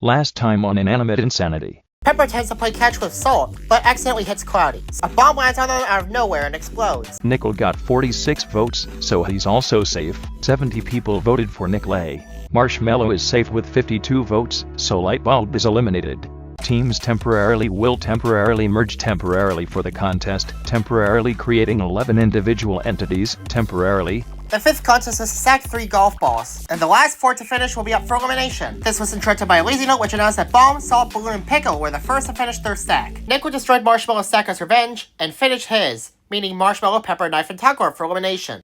Last time on Inanimate Insanity. Pepper tends to play catch with Salt, but accidentally hits Cloudy. A bomb lands on them out of nowhere and explodes. Nickel got 46 votes, so he's also safe. 70 people voted for Nickel. Marshmallow is safe with 52 votes, so Lightbulb is eliminated. Teams will temporarily merge temporarily for the contest, temporarily creating 11 individual entities, temporarily. The fifth contest is to stack 3 golf balls, and the last 4 to finish will be up for elimination. This was interrupted by a lazy note which announced that Bomb, Salt, Balloon, and Pickle were the first to finish their stack. Nickel destroyed Marshmallow's stack as revenge, and finished his, meaning Marshmallow, Pepper, Knife, and Taco are for elimination.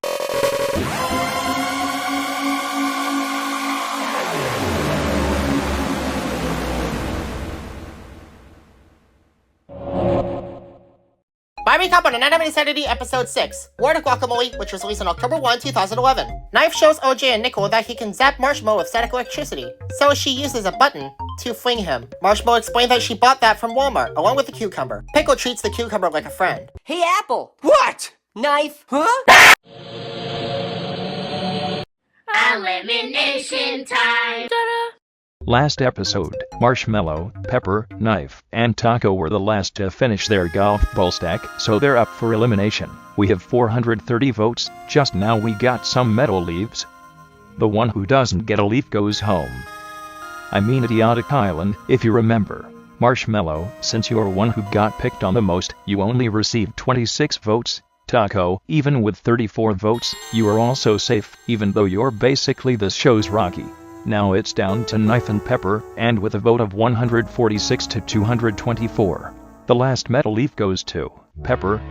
My recap on Inanimate Insanity Episode 6, War to Guacamole, which was released on October 1, 2011. Knife shows OJ and Nickel that he can zap Marshmallow with static electricity, so she uses a button to fling him. Marshmallow explained that she bought that from Walmart, along with the cucumber. Pickle treats the cucumber like a friend. Hey, Apple! What? Knife? Huh? Elimination time! Last episode, Marshmallow, Pepper, Knife, and Taco were the last to finish their golf ball stack, so they're up for elimination. We have 430 votes, just now we got some metal leaves. The one who doesn't get a leaf goes home. I mean Idiotic Island, if you remember. Marshmallow, since you're one who got picked on the most, you only received 26 votes. Taco, even with 34 votes, you are also safe, even though you're basically the show's Rocky. Now it's down to Knife and Pepper, and with a vote of 146 to 224. The last metal leaf goes to Pepper.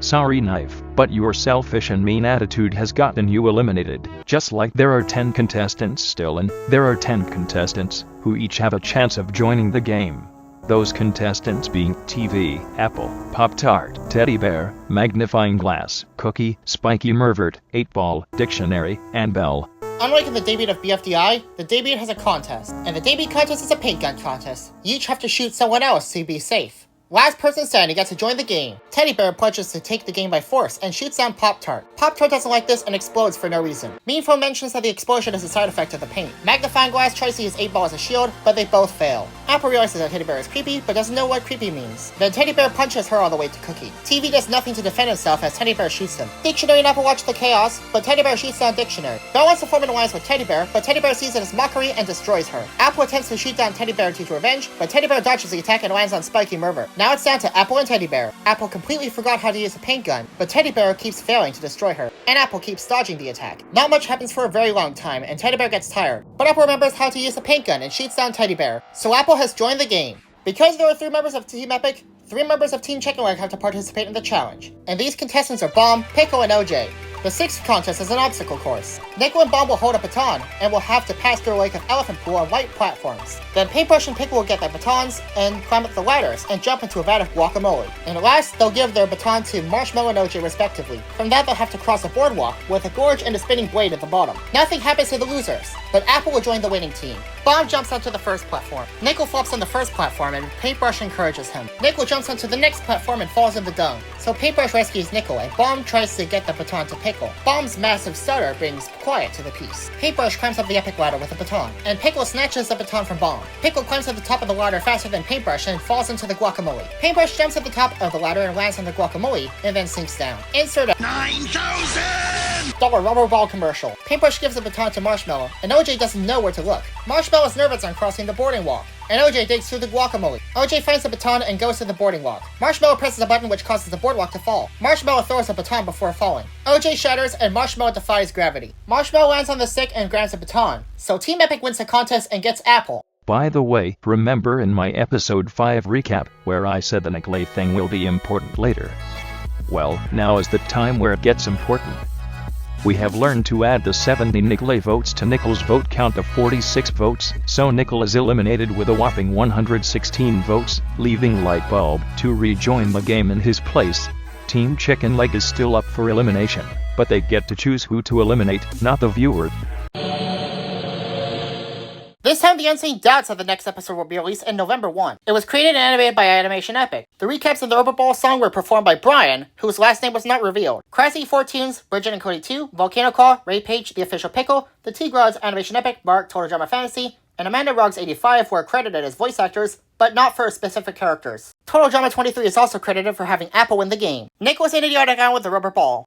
Sorry Knife, but your selfish and mean attitude has gotten you eliminated. Just like there are 10 contestants still in, there are 10 contestants, who each have a chance of joining the game. Those contestants being TV, Apple, Pop-Tart, Teddy Bear, Magnifying Glass, Cookie, Spiky Mervert, 8-Ball, Dictionary, and Bell. Unlike in the debut of BFDI, the debut has a contest, and the debut contest is a paint gun contest. You each have to shoot someone else to be safe. Last person standing gets to join the game. Teddy Bear pledges to take the game by force and shoots down Pop-Tart. Pop-Tart doesn't like this and explodes for no reason. Meanful mentions that the explosion is a side effect of the paint. Magnifying Glass tries to use 8-Ball as a shield, but they both fail. Apple realizes that Teddy Bear is creepy, but doesn't know what creepy means. Then Teddy Bear punches her all the way to Cookie. TV does nothing to defend himself as Teddy Bear shoots him. Dictionary and Apple watch the chaos, but Teddy Bear shoots down Dictionary. Belle wants to form an alliance with Teddy Bear, but Teddy Bear sees it as mockery and destroys her. Apple attempts to shoot down Teddy Bear to revenge, but Teddy Bear dodges the attack and lands on Spiky Mervert. Now it's down to Apple and Teddy Bear. Apple completely forgot how to use a paint gun, but Teddy Bear keeps failing to destroy her, and Apple keeps dodging the attack. Not much happens for a very long time, and Teddy Bear gets tired, but Apple remembers how to use a paint gun and shoots down Teddy Bear, so Apple has joined the game. Because there are 3 members of Team Epic, 3 members of Team Chicken Leg have to participate in the challenge, and these contestants are Bomb, Pickle, and OJ. The 6th contest is an obstacle course. Nickel and Bomb will hold a baton, and will have to pass through a lake of elephant pool on white platforms. Then Paintbrush and Pickle will get their batons, and climb up the ladders, and jump into a vat of guacamole. And last, they'll give their baton to Marshmallow and OJ respectively. From that, they'll have to cross a boardwalk, with a gorge and a spinning blade at the bottom. Nothing happens to the losers, but Apple will join the winning team. Bomb jumps onto the first platform. Nickel flops on the first platform, and Paintbrush encourages him. Nickel jumps onto the next platform and falls in the dung. So Paintbrush rescues Nickel, and Bomb tries to get the baton to Pickle. Bomb's massive stutter brings quiet to the piece. Paintbrush climbs up the epic ladder with a baton, and Pickle snatches the baton from Bomb. Pickle climbs to the top of the ladder faster than Paintbrush and falls into the guacamole. Paintbrush jumps at the top of the ladder and lands on the guacamole, and then sinks down. Insert a $9,000 rubber ball commercial. Paintbrush gives the baton to Marshmallow, and OJ doesn't know where to look. Marshmallow's nervous on crossing the boarding walk, and OJ digs through the guacamole. OJ finds the baton and goes to the boarding walk. Marshmallow presses a button which causes the boardwalk to fall. Marshmallow throws the baton before falling. OJ shatters and Marshmallow defies gravity. Marshmallow lands on the stick and grabs the baton. So Team Epic wins the contest and gets Apple. By the way, remember in my episode 5 recap, where I said the Nickel thing will be important later? Well, now is the time where it gets important. We have learned to add the 70 Nickel votes to Nickel's vote count of 46 votes, so Nickel is eliminated with a whopping 116 votes, leaving Lightbulb to rejoin the game in his place. Team Chicken Leg is still up for elimination, but they get to choose who to eliminate, not the viewer. This time, the Unseen doubts that the next episode will be released in November 1. It was created and animated by Animation Epic. The recaps of the Rubber Ball song were performed by Brian, whose last name was not revealed. Crazy 4 Tunes, Bridget and Cody 2, Volcano Claw, Ray Page, The Official Pickle, The T-Grods, Animation Epic, Mark, Total Drama Fantasy, and Amanda Ruggs 85 were credited as voice actors, but not for specific characters. Total Drama 23 is also credited for having Apple win the game. Nick was an idiotic guy with the rubber ball.